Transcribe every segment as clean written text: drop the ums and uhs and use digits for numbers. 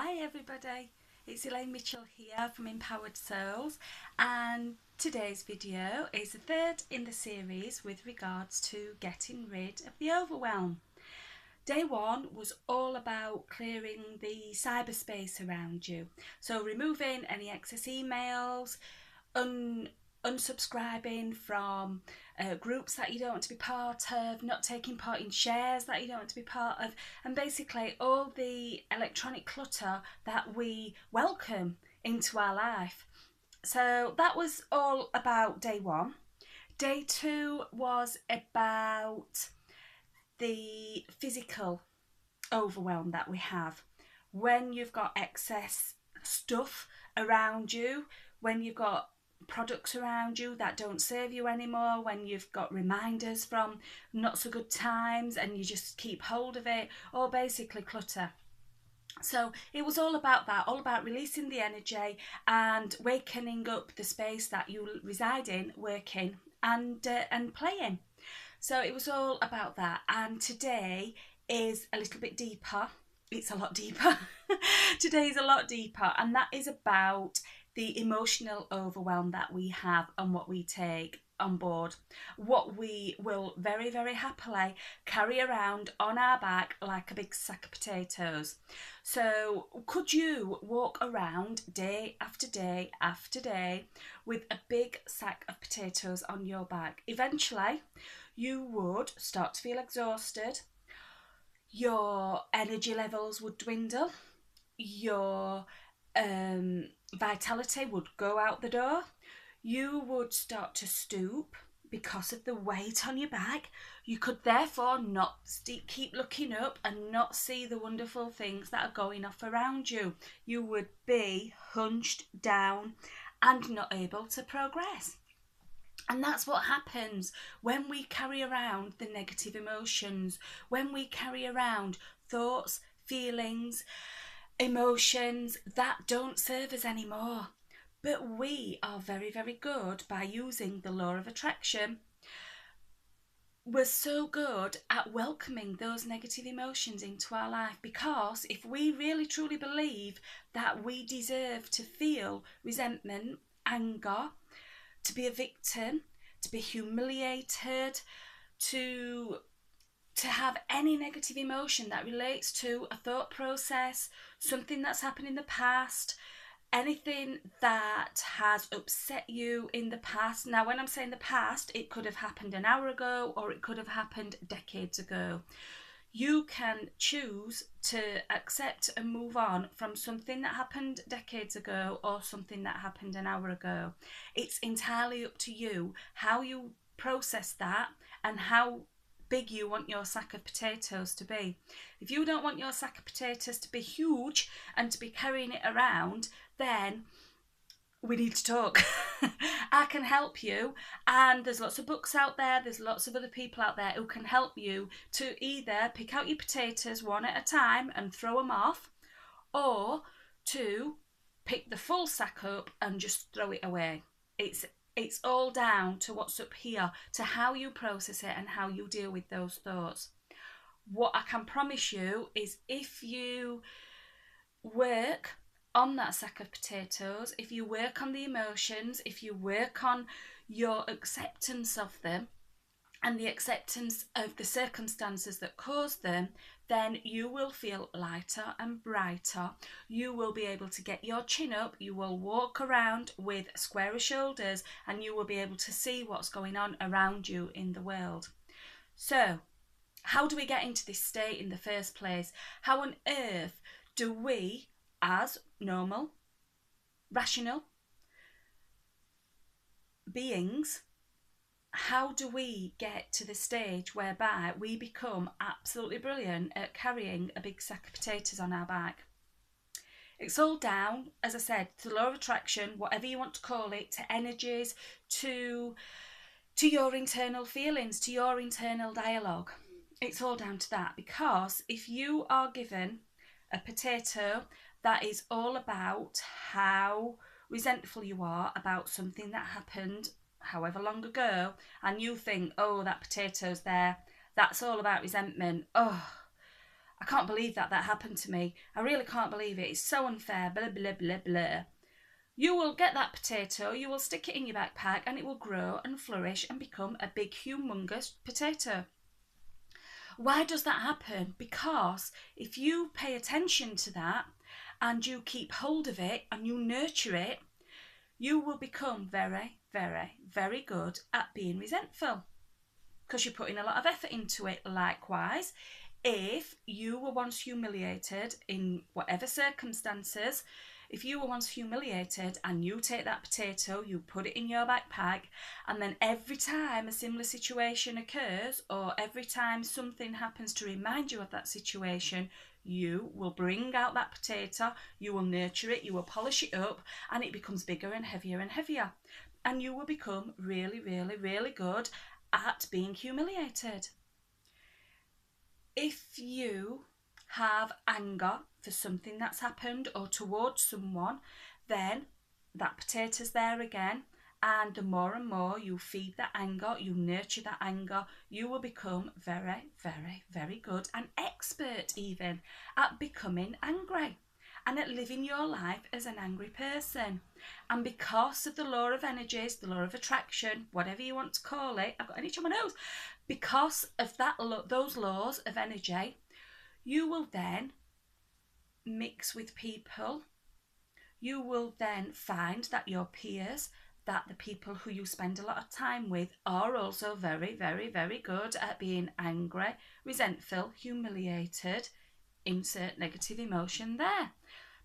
Hi everybody, it's Elaine Mitchell here from Empowered Souls, and today's video is the third in the series with regards to getting rid of the overwhelm. Day one was all about clearing the cyberspace around you, so removing any excess emails, unsubscribing from groups that you don't want to be part of, not taking part in shares that you don't want to be part of, and basically all the electronic clutter that we welcome into our life. So that was all about day one. Day two was about the physical overwhelm that we have when you've got excess stuff around you, when you've got products around you that don't serve you anymore, when you've got reminders from not so good times and you just keep hold of it, or basically clutter. So it was all about that, all about releasing the energy and wakening up the space that you reside in, working and playing. So it was all about that. And today is a little bit deeper. It's a lot deeper. Today is a lot deeper, and that is about the emotional overwhelm that we have and what we take on board, what we will very, very happily carry around on our back like a big sack of potatoes. So could you walk around day after day after day with a big sack of potatoes on your back? Eventually you would start to feel exhausted, your energy levels would dwindle, your vitality would go out the door, you would start to stoop because of the weight on your back. You could therefore not keep looking up and not see the wonderful things that are going off around you. You would be hunched down and not able to progress. And that's what happens when we carry around the negative emotions, when we carry around thoughts, feelings, emotions that don't serve us anymore. But we are very, very good by using the law of attraction. We're so good at welcoming those negative emotions into our life, because if we really truly believe that we deserve to feel resentment, anger, to be a victim, to be humiliated, to have any negative emotion that relates to a thought process, something that's happened in the past, anything that has upset you in the past. Now, when I'm saying the past, it could have happened an hour ago or it could have happened decades ago. You can choose to accept and move on from something that happened decades ago or something that happened an hour ago. It's entirely up to you how you process that and how big you want your sack of potatoes to be. If you don't want your sack of potatoes to be huge and to be carrying it around, then we need to talk. I can help you, and there's lots of books out there, there's lots of other people out there who can help you to either pick out your potatoes one at a time and throw them off, or to pick the full sack up and just throw it away. It's all down to what's up here, to how you process it and how you deal with those thoughts. What I can promise you is if you work on that sack of potatoes, if you work on the emotions, if you work on your acceptance of them and the acceptance of the circumstances that caused them, then you will feel lighter and brighter. You will be able to get your chin up, you will walk around with squarer shoulders, and you will be able to see what's going on around you in the world. So, how do we get into this state in the first place? How on earth do we, as normal, rational beings, how do we get to the stage whereby we become absolutely brilliant at carrying a big sack of potatoes on our back? It's all down, as I said, to the law of attraction, whatever you want to call it, to energies, to your internal feelings, to your internal dialogue. It's all down to that, because if you are given a potato that is all about how resentful you are about something that happened however long ago, and you think, oh, that potato's there, that's all about resentment, oh, I can't believe that happened to me. I really can't believe it. It's so unfair, blah, blah, blah, blah. You will get that potato, you will stick it in your backpack, and it will grow and flourish and become a big, humongous potato. Why does that happen? Because if you pay attention to that and you keep hold of it and you nurture it, you will become very, very, very good at being resentful because you're putting a lot of effort into it. Likewise, if you were once humiliated in whatever circumstances, if you were once humiliated and you take that potato, you put it in your backpack, and then every time a similar situation occurs or every time something happens to remind you of that situation, you will bring out that potato, you will nurture it, you will polish it up, and it becomes bigger and heavier and heavier. And you will become really, really, really good at being humiliated. If you have anger for something that's happened or towards someone, then that potato's there again. And the more and more you feed that anger, you nurture that anger, you will become very, very, very good and expert even at becoming angry and at living your life as an angry person. And because of the law of energies, the law of attraction, whatever you want to call it, I've got an itch on my nose, because of those laws of energy, you will then mix with people. You will then find that your peers, that the people who you spend a lot of time with, are also very, very, very good at being angry, resentful, humiliated, insert negative emotion there,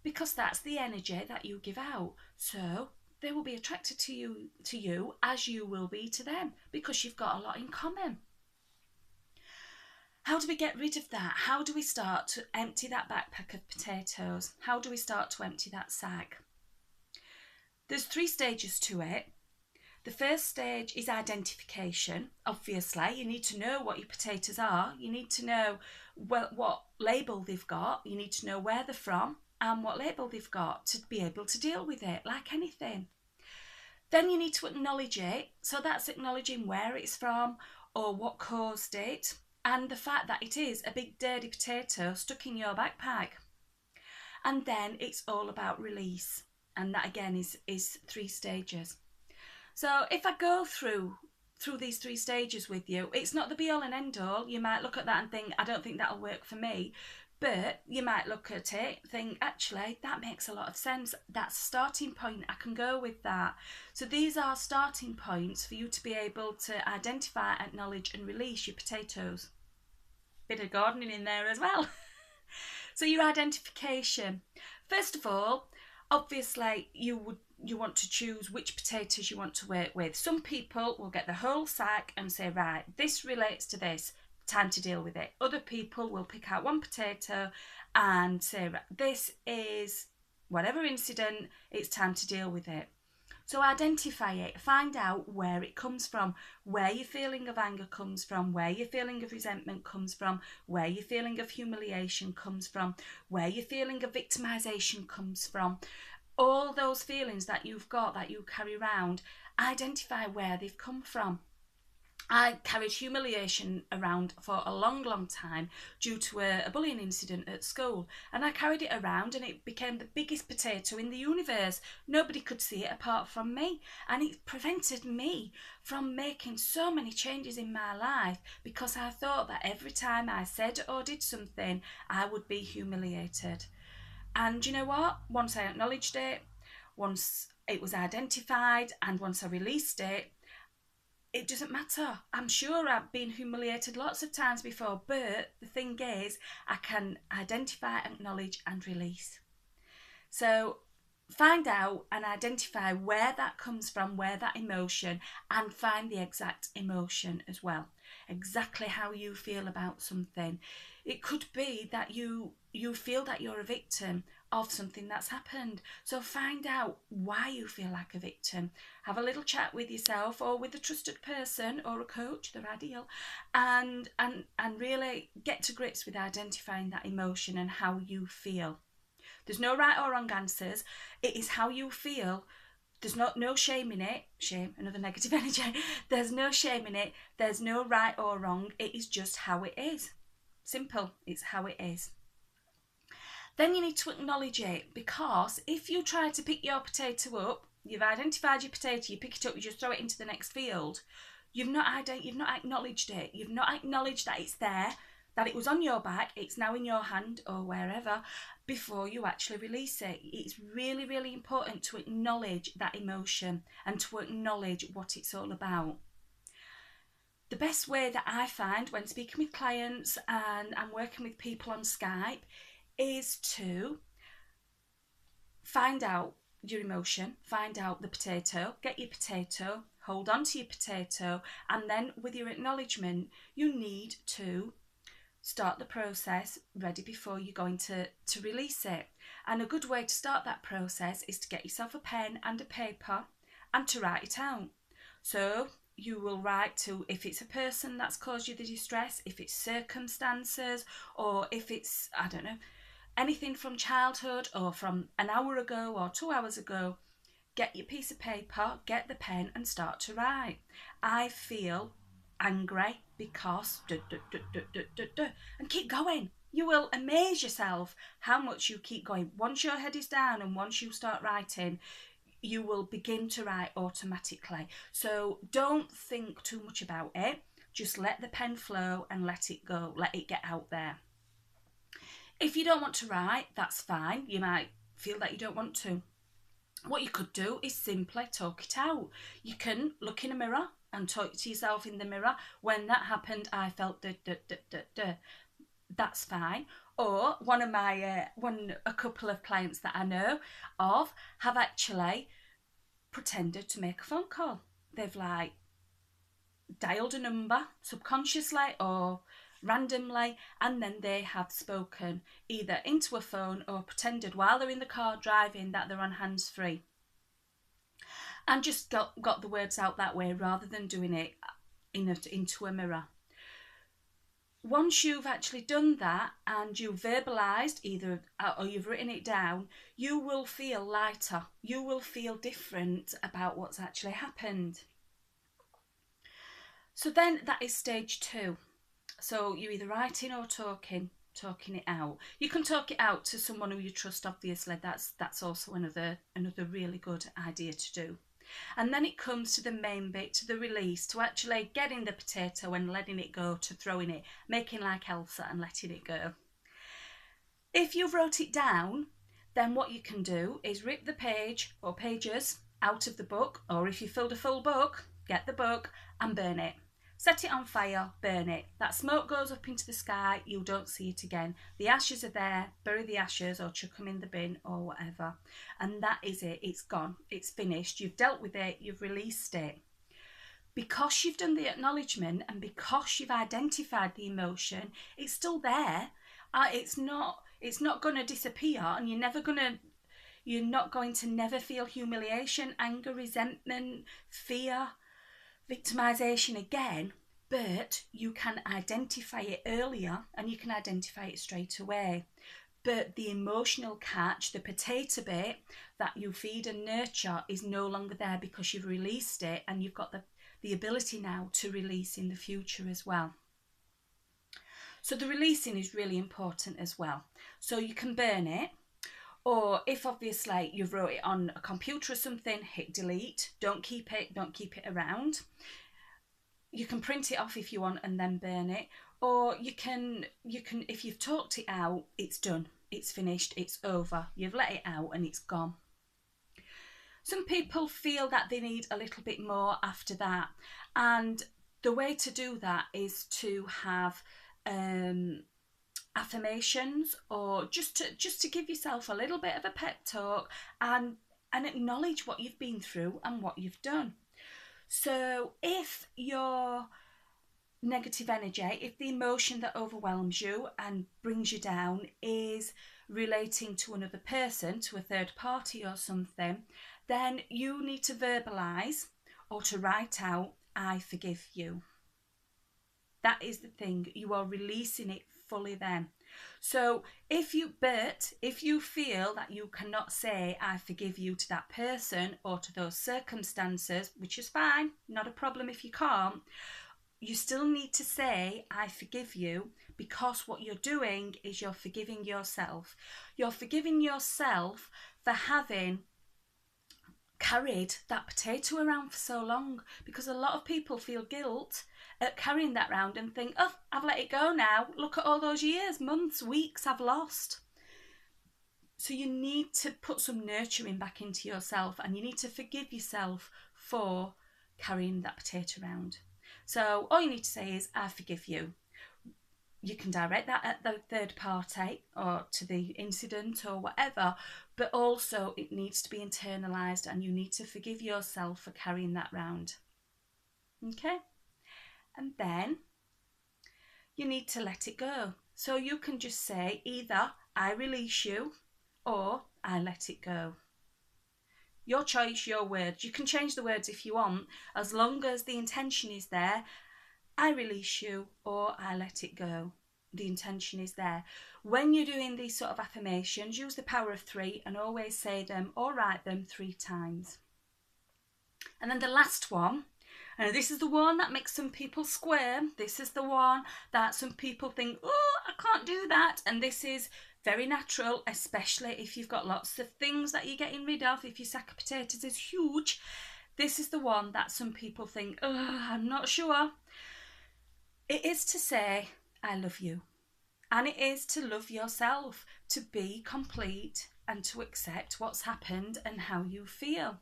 because that's the energy that you give out. So they will be attracted to you as you will be to them, because you've got a lot in common. How do we get rid of that? How do we start to empty that backpack of potatoes? How do we start to empty that sack? There's 3 stages to it. The first stage is identification. Obviously, you need to know what your potatoes are. You need to know what label they've got. You need to know where they're from and what label they've got to be able to deal with it, like anything. Then you need to acknowledge it. So that's acknowledging where it's from or what caused it, and the fact that it is a big dirty potato stuck in your backpack. And then it's all about release. And that again is 3 stages. So if I go through these 3 stages with you, it's not the be all and end all. You might look at that and think, I don't think that'll work for me. But you might look at it, think, actually, that makes a lot of sense. That's a starting point. I can go with that. So these are starting points for you to be able to identify, acknowledge and release your potatoes. Bit of gardening in there as well. So your identification. First of all, obviously you want to choose which potatoes you want to work with. Some people will get the whole sack and say, right, this relates to this, time to deal with it. Other people will pick out one potato and say, right, this is whatever incident, it's time to deal with it. So identify it, find out where it comes from, where your feeling of anger comes from, where your feeling of resentment comes from, where your feeling of humiliation comes from, where your feeling of victimisation comes from. All those feelings that you've got, that you carry around, identify where they've come from. I carried humiliation around for a long, long time due to a bullying incident at school. And I carried it around and it became the biggest potato in the universe. Nobody could see it apart from me. And it prevented me from making so many changes in my life because I thought that every time I said or did something, I would be humiliated. And you know what? Once I acknowledged it, once it was identified, and once I released it, it doesn't matter. I'm sure I've been humiliated lots of times before, but the thing is, I can identify, acknowledge and release. So find out and identify where that comes from, where that emotion, and find the exact emotion as well. Exactly how you feel about something. It could be that you feel that you're a victim of something that's happened. So find out why you feel like a victim. Have a little chat with yourself or with a trusted person or a coach, they're ideal, and really get to grips with identifying that emotion and how you feel. There's no right or wrong answers. It is how you feel. There's no shame in it. Shame, another negative energy. There's no shame in it. There's no right or wrong. It is just how it is. Simple, it's how it is. Then you need to acknowledge it, because if you try to pick your potato up, you've identified your potato, you pick it up, you just throw it into the next field, you've not acknowledged it. You've not acknowledged that it's there, that it was on your back, it's now in your hand or wherever, before you actually release it. It's really, really important to acknowledge that emotion and to acknowledge what it's all about. The best way that I find when speaking with clients and I'm working with people on Skype is to find out your emotion, find out the potato, get your potato, hold on to your potato, and then with your acknowledgement, you need to start the process ready before you're going to release it. And a good way to start that process is to get yourself a pen and a paper and to write it out. So you will write to, if it's a person that's caused you the distress, if it's circumstances, or if it's, I don't know, anything from childhood or from an hour ago or 2 hours ago, get your piece of paper, get the pen and start to write. I feel angry because and keep going. You will amaze yourself how much you keep going. Once your head is down and once you start writing, you will begin to write automatically. So don't think too much about it. Just let the pen flow and let it go. Let it get out there. If you don't want to write, that's fine. You might feel that you don't want to. What you could do is simply talk it out. You can look in a mirror and talk to yourself in the mirror. When that happened, I felt da da da da da. That's fine. Or a couple of clients that I know of have actually pretended to make a phone call. They've like dialed a number subconsciously or randomly, and then they have spoken either into a phone or pretended while they're in the car driving that they're on hands-free, and just got the words out that way rather than doing it into a mirror. Once you've actually done that and you've verbalised either or you've written it down, you will feel lighter. You will feel different about what's actually happened. So then that is stage 2. So you're either writing or talking it out. You can talk it out to someone who you trust, obviously. That's also another really good idea to do. And then it comes to the main bit, to the release, to actually getting the potato and letting it go, to throwing it, making like Elsa and letting it go. If you've wrote it down, then what you can do is rip the page or pages out of the book, or if you filled a full book, get the book and burn it. Set it on fire, burn it. That smoke goes up into the sky, you don't see it again. The ashes are there, bury the ashes or chuck them in the bin or whatever. And that is it, it's gone, it's finished. You've dealt with it, you've released it. Because you've done the acknowledgement and because you've identified the emotion, it's still there. It's not going to disappear, and you're not going to never feel humiliation, anger, resentment, fear, victimisation again, but you can identify it earlier and you can identify it straight away. But the emotional catch, the potato bit that you feed and nurture, is no longer there because you've released it, and you've got the ability now to release in the future as well. So the releasing is really important as well. So you can burn it, or if obviously you've wrote it on a computer or something, hit delete. Don't keep it around. You can print it off if you want and then burn it, or you can if you've talked it out, it's done, it's finished, it's over, you've let it out and it's gone. Some people feel that they need a little bit more after that, and the way to do that is to have affirmations, or just to give yourself a little bit of a pep talk and acknowledge what you've been through and what you've done. So if your negative energy, if the emotion that overwhelms you and brings you down is relating to another person, to a third party or something, then you need to verbalise or to write out, I forgive you. That is the thing, you are releasing it fully then. So if you feel that you cannot say I forgive you to that person or to those circumstances, which is fine, not a problem if you can't, you still need to say I forgive you, because what you're doing is you're forgiving yourself. You're forgiving yourself for having carried that potato around for so long, because a lot of people feel guilt at carrying that around and think, oh, I've let it go now. Look at all those years, months, weeks I've lost. So you need to put some nurturing back into yourself, and you need to forgive yourself for carrying that potato around. So all you need to say is, I forgive you. You can direct that at the third party or to the incident or whatever, but also it needs to be internalised, and you need to forgive yourself for carrying that round. Okay? And then you need to let it go. So you can just say either I release you or I let it go. Your choice, your words. You can change the words if you want, as long as the intention is there. I release you or I let it go. The intention is there. When you're doing these sort of affirmations, use the power of 3 and always say them or write them 3 times. And then the last one, and this is the one that makes some people squirm. This is the one that some people think, oh, I can't do that. And this is very natural, especially if you've got lots of things that you're getting rid of. If your sack of potatoes is huge, this is the one that some people think, oh, I'm not sure. It is to say, I love you. And it is to love yourself, to be complete and to accept what's happened and how you feel.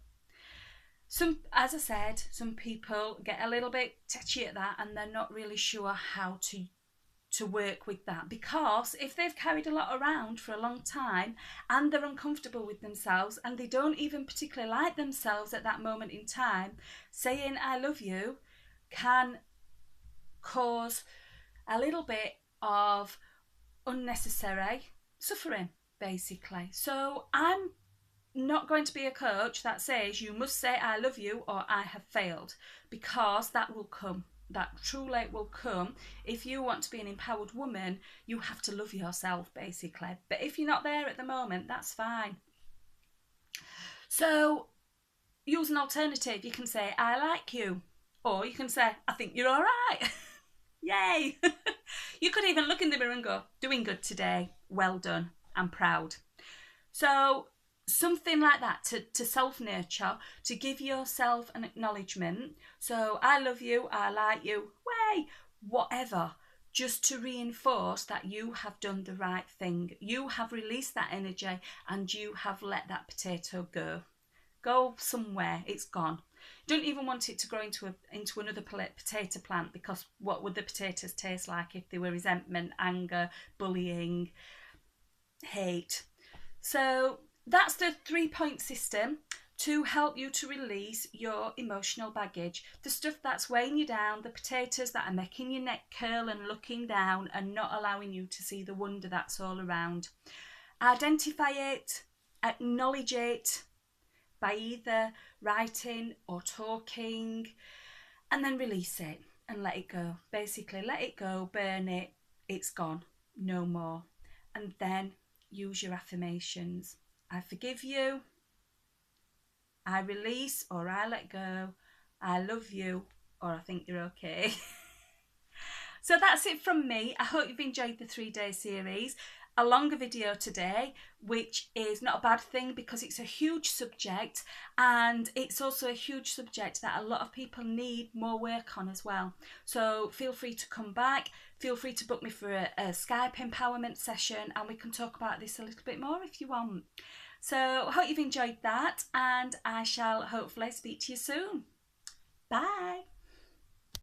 As I said, some people get a little bit touchy at that, and they're not really sure how to work with that, because if they've carried a lot around for a long time and they're uncomfortable with themselves and they don't even particularly like themselves at that moment in time, saying I love you can cause a little bit of unnecessary suffering, basically. So I'm not going to be a coach that says you must say I love you or I have failed, because that will come. That truly will come. If you want to be an empowered woman, you have to love yourself, basically. But if you're not there at the moment, that's fine. So use an alternative. You can say I like you, or you can say I think you're all right. Yay! You could even look in the mirror and go, doing good today, well done, I'm proud. So something like that to self-nurture, to give yourself an acknowledgement. So I love you, I like you, way, whatever, just to reinforce that you have done the right thing. You have released that energy and you have let that potato go somewhere. It's gone. You don't even want it to grow into another potato plant, because what would the potatoes taste like if they were resentment, anger, bullying, hate? So that's the 3-point system to help you to release your emotional baggage, the stuff that's weighing you down, the potatoes that are making your neck curl and looking down and not allowing you to see the wonder that's all around. Identify it, acknowledge it by either writing or talking, and then release it and let it go. Basically, let it go, burn it, it's gone, no more. And then use your affirmations. I forgive you, I release or I let go, I love you, or I think you're okay. So that's it from me. I hope you've enjoyed the 3-day series. A longer video today, which is not a bad thing because it's a huge subject, and it's also a huge subject that a lot of people need more work on as well. So feel free to come back, feel free to book me for a Skype empowerment session, and we can talk about this a little bit more if you want. So I hope you've enjoyed that, and I shall hopefully speak to you soon. Bye.